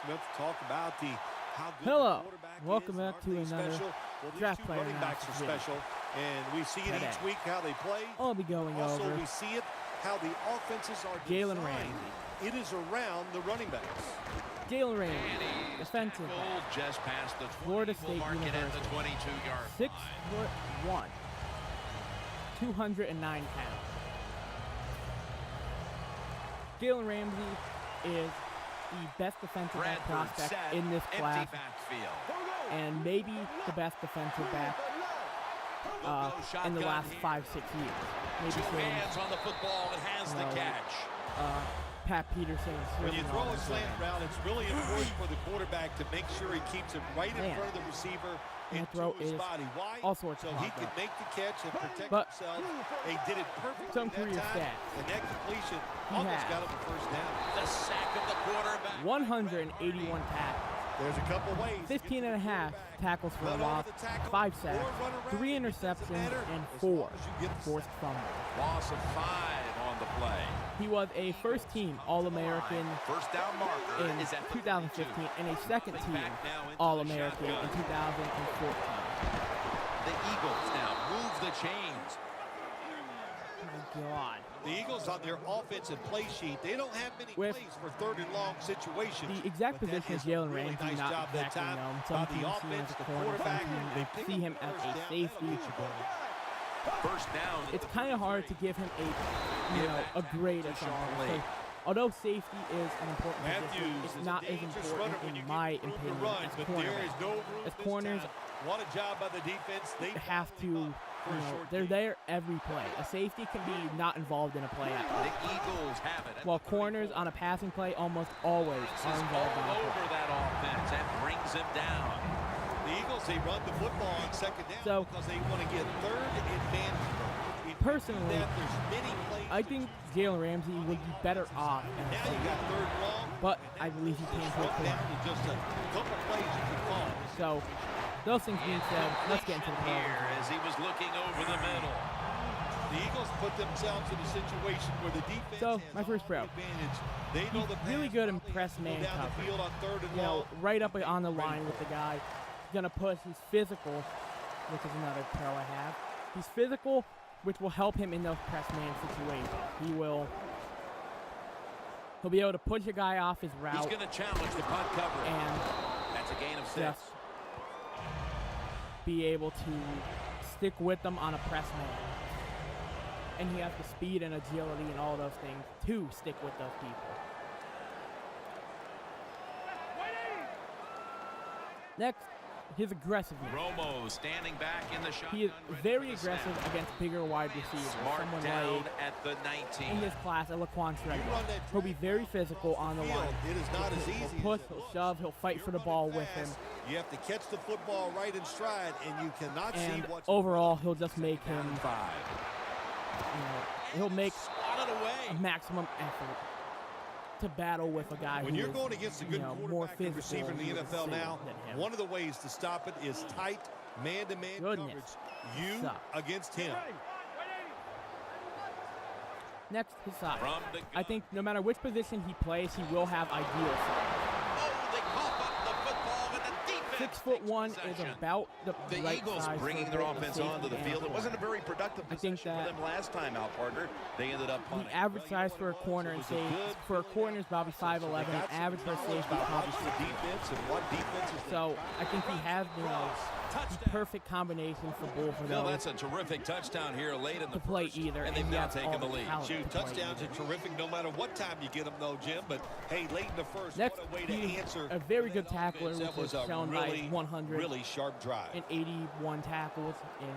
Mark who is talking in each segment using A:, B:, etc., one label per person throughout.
A: Smith to talk about how good
B: Hello.
A: the quarterback
B: Welcome
A: is.
B: back to another
A: these
B: draft
A: two
B: player
A: running backs are
B: analysis
A: special, and we see it each week how they play.
B: I'll be going
A: also,
B: over
A: we see it how the offenses are
B: Jalen
A: designed.
B: Ramsey.
A: It is around the running backs.
B: Jalen Ramsey, defensive back,
C: just past the
B: Florida State University,
C: at the 22-yard
B: 6'1", 209 pounds. Jalen Ramsey is the best defensive back prospect in this class, and maybe the best defensive back in the last 5-6 years. Maybe
C: hands on the football and has the catch.
B: Pat Peterson.
A: When you throw a slant route, it's really important for the quarterback to make sure he keeps it right in front of the receiver into his body. Why?
B: All sorts
A: so
B: of
A: he can make the catch and protect himself. They did it perfectly
B: some career
A: that time,
B: stats.
A: and that completion almost got him the first down.
C: The sack of the quarterback.
B: 181 tackles.
A: There's a couple ways.
B: 15 and a half tackles for a loss, 5 sacks, 3 interceptions, and 4 forced fumbles.
C: Loss of 5 on the play.
B: He was a first-team All-American
C: First down marker
B: in 2015 and a second-team All-American in 2014.
C: The Eagles now move the chains.
B: Oh my God.
A: The Eagles on their offensive play sheet, they don't have many plays for third and long situations.
B: The exact position of Jalen Ramsey,
A: nice
B: not exactly known. Some teams see him as a corner, some teams they see him as a safety.
C: First down.
B: It's kind of hard to give him a grade or something. So, although safety is an important position, it's not as important in my opinion as cornerback. As corners,
A: what a job by the defense. They
B: have to, they're there every play. A safety can be not involved in a play.
C: The Eagles have it.
B: While corners on a passing play almost always are involved in a play.
C: Over that offense and brings him down.
A: The Eagles, they run the football on second down because they want to get third advantage.
B: Personally, I think Jalen Ramsey would be better off as a safety. But I believe he can play corner.
A: Just a couple plays you can call.
B: So, those things being said, let's get into the play.
C: Here as he was looking over the middle.
A: The Eagles put themselves in a situation where the defense
B: So, my first pro.
A: They know the
B: really good in press man coverage. Right up on the line with the guy. Gonna push. He's physical, which is another pro I have. He's physical, which will help him in those press man situations. He'll be able to push a guy off his route.
C: He's gonna challenge the punt cover,
B: and
C: that's a gain of 6.
B: Just be able to stick with them on a press man, and he has the speed and agility and all those things to stick with those people. Next, his aggressiveness.
C: Romo standing back in the shotgun.
B: He is very aggressive against bigger wide receivers.
C: Smart down at the 19.
B: In his class at Laquan Treadwell. He'll be very physical on the line.
A: It is not as easy.
B: He'll push, he'll shove, he'll fight for the ball with him.
A: You have to catch the football right in stride, and you cannot see what's
B: overall, he'll just make him
C: 5.
B: He'll make a maximum effort to battle with a guy
A: when
B: who
A: you're
B: is,
A: going against a good
B: more
A: quarterback
B: physical
A: receiver in the NFL now, one of the ways to stop it is tight man-to-man coverage. You against him.
B: Next, his size. I think no matter which position he plays, he will have ideal size. 6'1" is about the right
C: Eagles
B: size
C: bringing their offense onto the field. It wasn't a very productive position for them last time out, partner. They ended up punting.
B: The average size for a corner and safety for a corner is probably 5'11", and average for a safety is probably 6'2". So I think he has the perfect combination for both of those.
C: That's a terrific touchdown here late in the
B: play
C: first,
B: either,
C: and they've now taken the lead.
A: Touchdowns are terrific no matter what time you get them, though, Jim. But hey, late in the first,
B: next,
A: what a way to answer.
B: A very good tackler, which was shown by 100.
A: Really sharp drive.
B: And 81 tackles in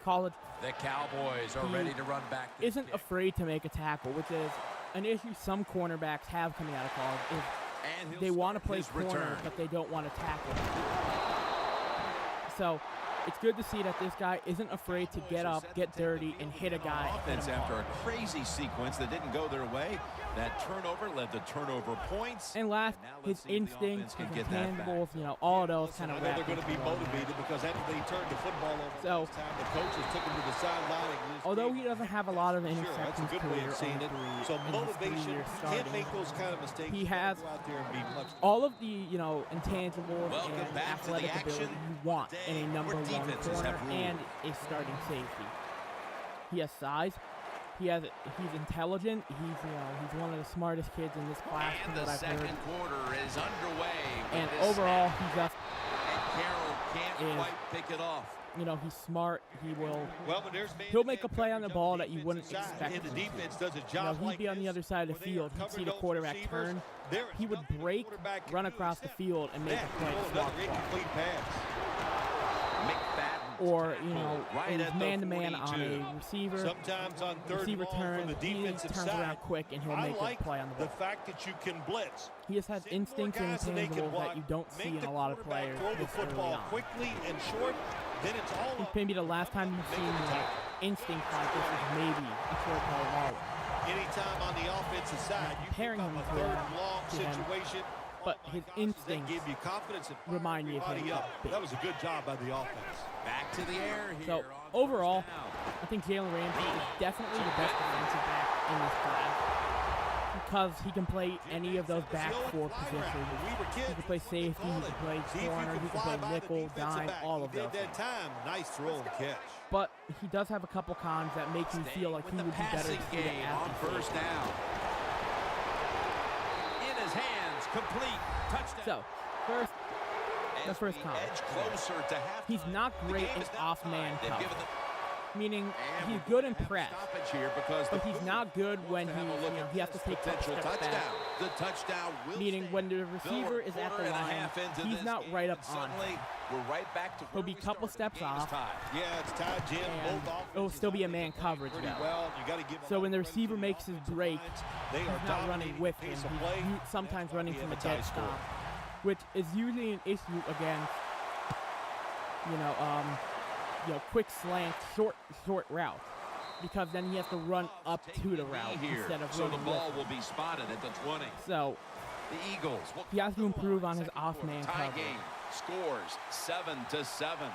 B: college.
C: The Cowboys are ready to run back.
B: Isn't afraid to make a tackle, which is an issue some cornerbacks have coming out of college. Is they want to play corner, but they don't want to tackle. So it's good to see that this guy isn't afraid to get up, get dirty, and hit a guy.
C: Offense after a crazy sequence that didn't go their way. That turnover led to turnover points.
B: And last, his instincts, his intangibles, all of those kind of
A: they're going to be motivated because after they turned the football over this time, the coaches took him to the sideline.
B: Although he doesn't have a lot of interceptions,
A: that's a good way of seeing it. So motivation, can't make those kind of mistakes.
B: He has
A: out there and be much
B: all of the intangibles and athletic ability you want in a number one corner and a starting safety. He has size. He's intelligent. He's one of the smartest kids in this class.
C: And the second quarter is underway.
B: And overall, he just
C: Carroll can't quite pick it off.
B: He's smart. He'll make a play on the ball that you wouldn't expect.
A: And the defense does a job
B: he'd be on the other side of the field. He'd see the quarterback turn. He would break, run across the field, and make a play to swap the ball. Or, he's man-to-man on a receiver.
A: Sometimes on third
B: receiver turns,
A: the defensive
B: turns around quick, and he'll make a play on the ball.
A: The fact that you can blitz.
B: He just has instincts and intangibles that you don't see in a lot of players.
A: Throw the football quickly and short. Then it's all.
B: I think maybe the last time you've seen instinct like this is maybe a short ball Waller.
A: Anytime on the offensive side, you
B: pairing him
A: a
B: to
A: third and long situation.
B: But his instincts
A: give you confidence and
B: remind me of him.
A: That was a good job by the offense.
C: Back to the air here.
B: So overall, I think Jalen Ramsey is definitely the best defensive back in this class because he can play any of those back four positions. He can play safety, he can play corner, he can play nickel, dime, all of those.
A: Nice throw and catch.
B: But he does have a couple cons that make me feel like he would be better suited
C: on first down. In his hands, complete touchdown.
B: So, the first con. He's not great in off-man coverage. Meaning he's good in press, but he's not good when he has to take steps back. Meaning when the receiver is at the line, he's not right up on him. He'll be a couple steps off, and it'll still be a man coverage though. So when the receiver makes his break, he's not running with him. He's sometimes running from a dead stop, which is usually an issue against quick slant, short route, because then he has to run up to the route instead of running.
C: So the ball will be spotted at the 20.
B: So
C: the Eagles,
B: he has to improve on his off-man coverage.
C: Game scores 7-7.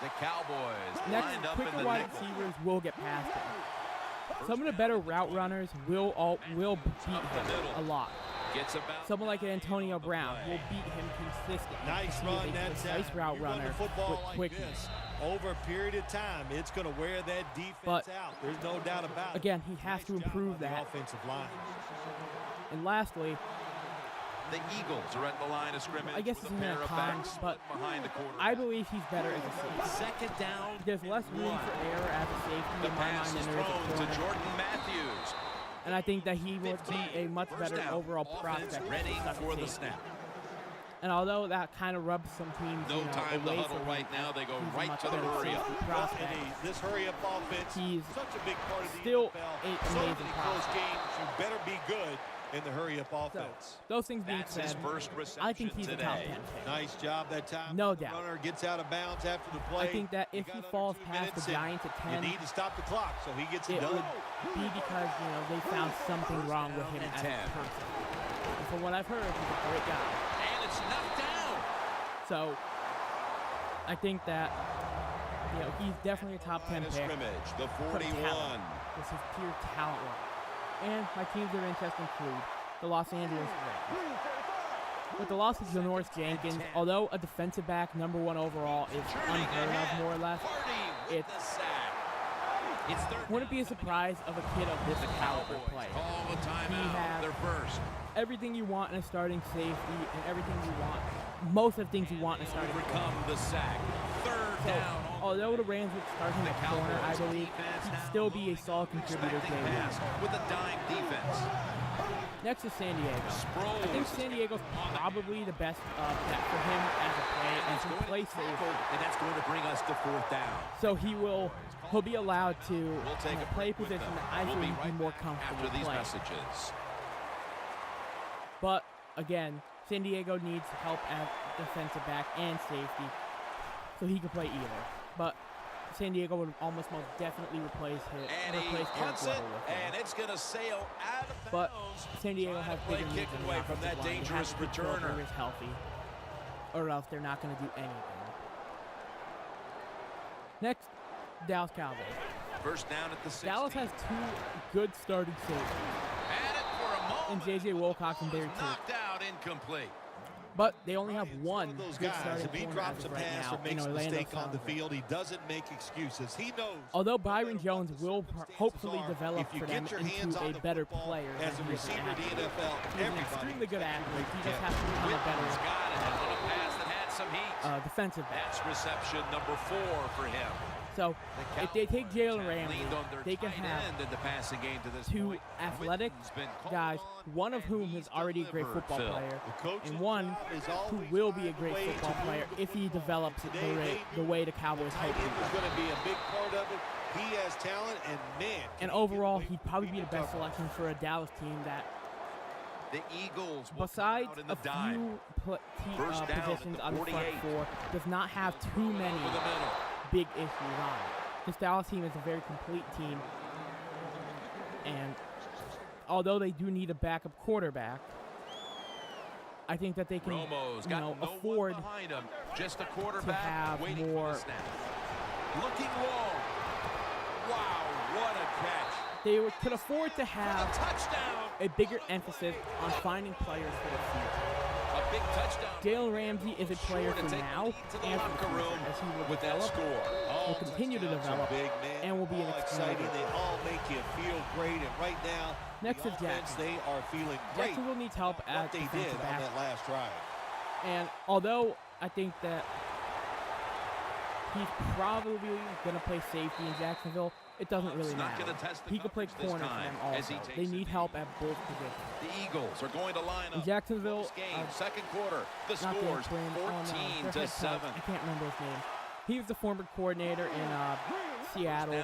C: The Cowboys lined up
B: quick
C: in the
B: wide receivers will get past him. Some of the better route runners will beat him a lot. Someone like Antonio Brown will beat him consistently.
A: Nice run,
B: nice route runner with quickness.
A: Over a period of time, it's going to wear that defense out. There's no doubt about it.
B: Again, he has to improve that
A: offensive line.
B: And lastly,
C: the Eagles are at the line of scrimmage.
B: I guess it's in a con, but I believe he's better as a safety.
C: Second down.
B: There's less room for error as a safety in my mind than there is a corner.
C: To Jordan Matthews.
B: And I think that he would be a much better overall prospect.
C: Ready for the snap.
B: And although that kind of rubs some teams
C: time to
B: away
C: huddle
B: from
C: right now, they go right to the
B: hurry-up prospect.
A: This hurry-up offense,
B: he's
A: such a big part of the
B: still
A: NFL.
B: an
A: So
B: amazing
A: many close
B: prospect.
A: games, you better be good in the hurry-up offense.
B: So, those things being said, I think he's a top 10 pick.
A: Nice job that time.
B: No doubt.
A: Runner gets out of bounds after the play.
B: I think that if he falls past the Giants at 10,
A: you need to stop the clock, so he gets it
B: it
A: done.
B: would be because they found something wrong with him as a person. And from what I've heard, he's a great guy.
C: And it's knocked down.
B: So I think that he's definitely a top 10 pick.
C: The 41.
B: This is pure talent level. And my teams of interest include the Los Angeles Rams. With the loss of Janoris Jenkins, although a defensive back #1 overall is unheard of, more or less, it wouldn't be a surprise of a kid of this caliber play. He has everything you want in a starting safety and everything you want, most of the things you want in a starting safety.
C: The sack. Third down.
B: Although the Rams would start him at corner, I believe he'd still be a solid contributor to
C: with a dime defense.
B: Next is San Diego. I think San Diego's probably the best bet for him as a play and to play safe.
C: And that's going to bring us to fourth down.
B: So he'll be allowed to play a position that I feel he'd be more comfortable playing. But again, San Diego needs help at defensive back and safety, so he can play either. but San Diego would almost most definitely replace him.
C: And he punts it, and it's going to sail out of bounds.
B: But San Diego has bigger needs
C: kick away from that dangerous returner.
B: Is healthy, or else they're not going to do anything. Next, Dallas Cowboys.
C: First down at the 60.
B: Dallas has two good starting safeties. And J.J. Wilcox and Barry
C: knocked out, incomplete.
B: But they only have one
A: those
B: good
A: guys.
B: starting
A: If he
B: corner
A: drops a
B: right
A: pass
B: now
A: or makes
B: in
A: a
B: Orlando
A: mistake on the
B: Cowboys.
A: field, he doesn't make excuses. He knows.
B: Although Byron Jones will hopefully develop for them into a better player
A: as a receiver in the NFL.
B: He's an extremely good athlete. He just has to become a better
C: got it on a pass that had some heat.
B: Defensive back.
C: That's reception number 4 for him.
B: So if they take Jalen Ramsey, they can have two athletic guys, one of whom is already a great football player, and one who will be a great football player if he develops the way the Cowboys hope he will.
A: Going to be a big part of it. He has talent, and man.
B: And overall, he'd probably be the best selection for a Dallas team that,
C: the Eagles,
B: besides a few positions on the front four, does not have too many big issues on it. This Dallas team is a very complete team, and although they do need a backup quarterback, I think that they can afford
C: just a
B: to
C: quarterback
B: have more.
C: Looking long. Wow, what a catch.
B: They could afford to have
C: Touchdown.
B: a bigger emphasis on finding players for the future.
C: A big touchdown.
B: Jalen Ramsey is a player for now and for the future, as he will develop, will continue to develop, and will be an exciting.
A: They all make you feel great, and right now,
B: next is Jackson.
A: They are feeling great.
B: Jacksonville needs help at
A: they did
B: defensive back.
A: on that last drive.
B: And although I think that he's probably going to play safety in Jacksonville, it doesn't really matter. He could play corner for them also. They need help at both positions.
C: The Eagles are going to line up.
B: In Jacksonville,
C: second quarter, the scores 14-7.
B: I can't remember his name. He was the former coordinator in Seattle.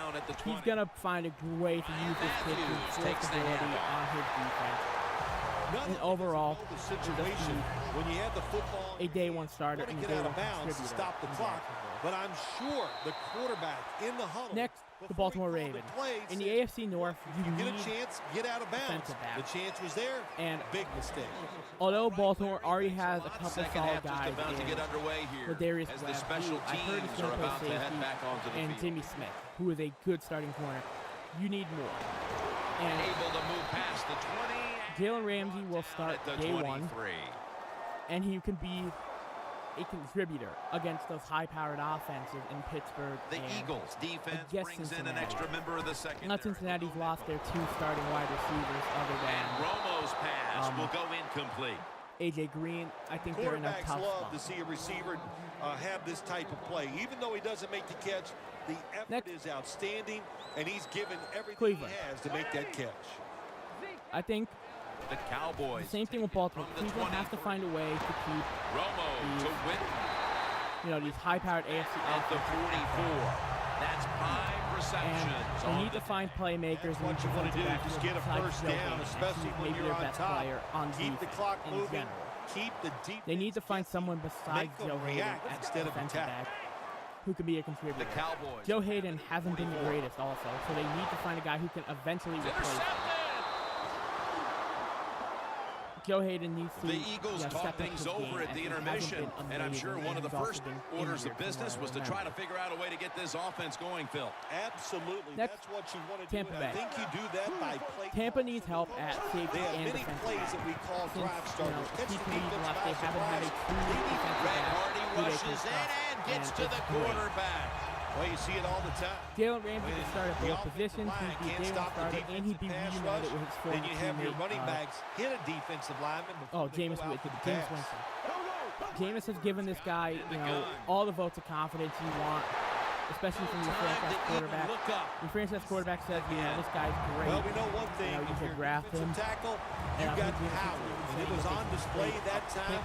B: He's going to find a way to use this kid to flexibility on his defense. And overall,
A: when you have the football,
B: a day one starter and a day one contributor.
A: Stop the clock. But I'm sure the quarterback in the huddle.
B: Next, the Baltimore Ravens. In the AFC North, you
A: get
B: need
A: a chance, get out of bounds. The chance was there,
B: and
A: big mistake.
B: Although Baltimore already has a couple solid guys
C: to get underway here,
B: Darius
C: as
B: Webb,
C: the special
B: I heard he's going to play safety, and Jimmy Smith, who is a good starting corner. You need more. And
C: able to move past the 20.
B: Jalen Ramsey will start day 1, and he can be a contributor against those high-powered offenses in Pittsburgh.
C: The Eagles defense brings in an extra member of the secondary.
B: Not Cincinnati's lost their 2 starting wide receivers other than
C: Romo's pass will go incomplete.
B: A.J. Green, I think they're in a tough
A: love
B: spot.
A: to see a receiver have this type of play. Even though he doesn't make the catch, the effort is outstanding, and he's given everything he has to make that catch.
B: I think
C: the Cowboys.
B: The same thing with Baltimore. Cleveland has to find a way to keep
C: Romo to win.
B: These high-powered AFC
C: at the 44. That's 5 receptions.
B: And they need to find playmakers.
A: That's what you want to do. Just get a first down, especially when you're on top. Keep the clock moving. Keep the deep.
B: They need to find someone besides Joe Hayden at defensive back who can be a contributor.
C: The Cowboys.
B: Joe Hayden hasn't been the greatest also, so they need to find a guy who can eventually replace him. Joe Hayden needs to
C: The Eagles talk things over at the intermission, and I'm sure one of the first orders of business was to try to figure out a way to get this offense going, Phil.
A: Absolutely.
B: Next,
A: that's what you want to
B: Tampa
A: do.
B: Bay.
A: I think you do that by play.
B: Tampa needs help at safety
A: they have
B: and
A: many
B: defensive
A: plays
B: back.
A: that we call drive starters.
B: Since left, they haven't had a true defensive
C: Red
B: back
C: Hardy rushes in and gets to the quarterback.
A: Well, you see it all the time.
B: Jalen Ramsey can start at both positions. He'd be a day one starter, and he'd be reunited with his former
A: Then you have your running
B: teammate,
A: backs hit a defensive lineman.
B: Jameis Winston. Jameis has given this guy, all the votes of confidence you want, especially from your franchise quarterback. Your franchise quarterback says, this guy's great.
A: Well, we know one thing.
B: You should draft him.
A: Tackle, you got power. And it was on display that time.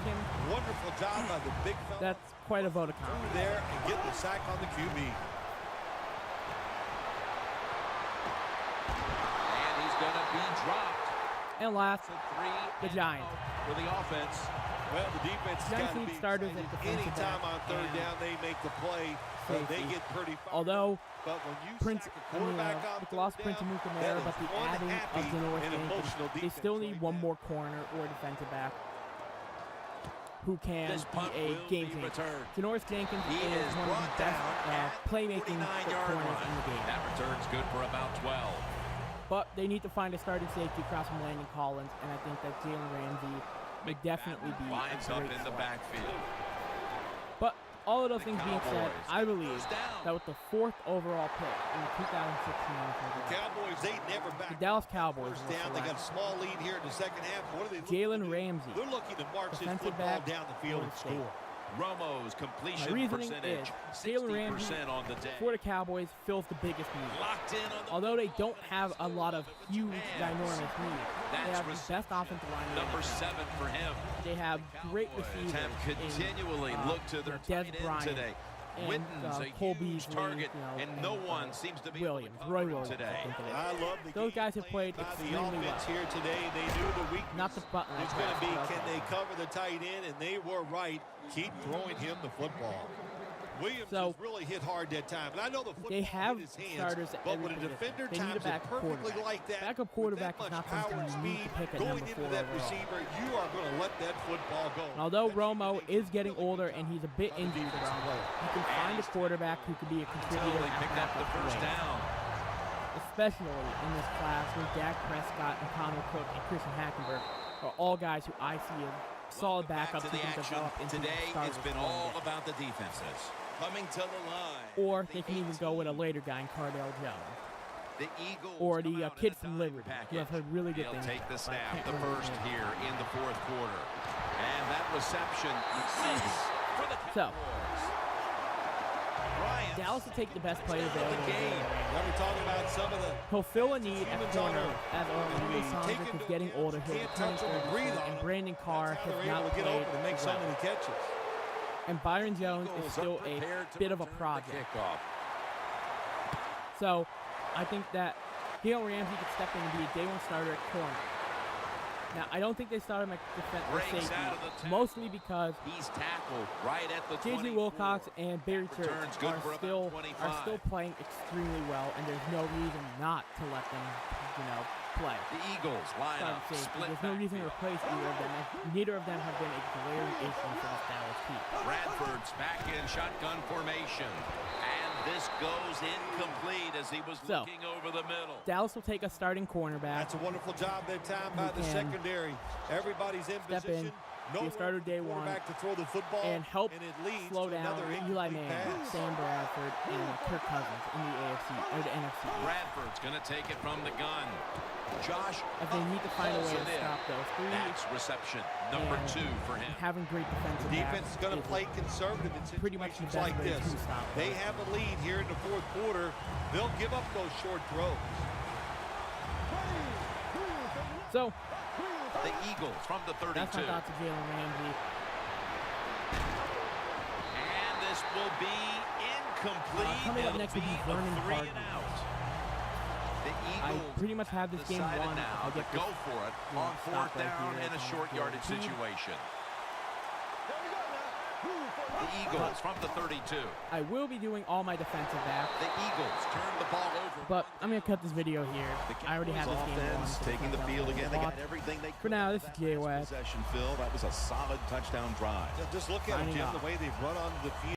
A: Wonderful job by the big fella.
B: That's quite a vote of confidence.
A: There and get the sack on the QB.
C: And he's going to be dropped.
B: And last, the Giants.
C: For the offense.
A: Well, the defense has got to be
B: starters at defensive
A: anytime
B: back
A: on third down they make the play, they get pretty fired.
B: Although
A: but when you
B: Prince,
A: sack a quarterback on
B: with the loss of Prince and Mukamara, but the adding of Janoris Jenkins, they still need one more corner or defensive back who can be a game changer. Janoris Jenkins is one of the best playmaking corners in the game.
C: That return's good for about 12.
B: But they need to find a starting safety across from Landon Collins, and I think that Jalen Ramsey would definitely be
C: lines up in the backfield.
B: But all of those things being said, I believe that with the 4th overall pick in the 2016
A: the Cowboys, they never back.
B: The Dallas Cowboys
A: down. They got a small lead here in the second half. What are they
B: Jalen Ramsey.
A: They're looking to march this football down the field and score.
C: Romo's completion
B: percentage, Jalen Ramsey
C: on the day.
B: For the Cowboys fills the biggest need.
C: Locked in on the
B: although they don't have a lot of huge, ginormous needs. They have the best offensive line.
C: Number 7 for him.
B: They have great receivers.
C: Continually look to their tight end today. Witten's a huge target, and no one seems to be
B: Roy Williams
C: today.
A: I love the
B: those guys have played extremely well.
A: Here today, they knew the weakness.
B: Not the button.
A: It's going to be, can they cover the tight end? And they were right. Keep throwing him the football. Williams has really hit hard that time. And I know the football
B: they have
A: hit his hands,
B: starters at
A: but
B: every
A: when a defender
B: they need a
A: times it perfectly
B: quarterback.
A: like that,
B: Backup quarterback is not something you need to pick at
A: going
B: number 4
A: into that
B: overall.
A: receiver, you are going to let that football go.
B: Although Romo is getting older and he's a bit injured, you can find a quarterback who could be a contributor
C: They picked up the first down.
B: Especially in this class with Dak Prescott and Connor Cook and Christian Hackenberg are all guys who I see as solid backups who can develop into
C: today.
B: It's
C: been all about the defenses coming to the line.
B: Or they can even go with a later guy in Cardell Jones.
C: The Eagles
B: or the kid from Liberty, who I've heard really good things.
C: Take the snap, the first here in the 4th quarter, and that reception for the
B: so. Dallas will take the best player available.
A: We're talking about some of the.
B: He'll fill a need at corner as Orlando Sondrick is getting older. He'll return and Brandon Carr has not played
A: to make so many catches.
B: And Byron Jones is still a bit of a project. So I think that Jalen Ramsey could step in and be a day 1 starter at corner. Now, I don't think they started him at safety, mostly because
C: he's tackled right at the
B: J.J. Wilcox and Barry Church are still playing extremely well, and there's no reason not to let them, play.
C: The Eagles line up, split.
B: There's no reason to replace either of them. Neither of them have been a glaring issue for this Dallas team.
C: Bradford's back in shotgun formation. This goes incomplete as he was looking over the middle.
B: Dallas will take a starting cornerback.
A: That's a wonderful job that time by the secondary. Everybody's in position.
B: Be a starter day 1
A: to throw the football
B: and help slow down Eli Manning, Sam Bradford, and Kirk Cousins in the AFC or the NFC.
C: Bradford's going to take it from the gun. Josh,
B: if they need to find a way to stop those 3.
C: That's reception number 2 for him.
B: Having great defensive
A: defense is going to play conservative in situations like this. They have a lead here in the 4th quarter. They'll give up those short throws.
B: So
C: the Eagles from the 32.
B: That's my thoughts of Jalen Ramsey.
C: And this will be incomplete.
B: Coming up next will be Vernon Hargreaves. I pretty much have this game won.
C: Now to go for it on 4th down in a short yardage situation. The Eagles from the 32.
B: I will be doing all my defensive backs.
C: The Eagles turn the ball over.
B: But I'm going to cut this video here. I already have this game won.
D: Taking the field again. They got everything they could.
B: For now, this is Jay West.
D: Possession, Phil. That was a solid touchdown drive.
A: Just look at it, Jim, the way they've run onto the field.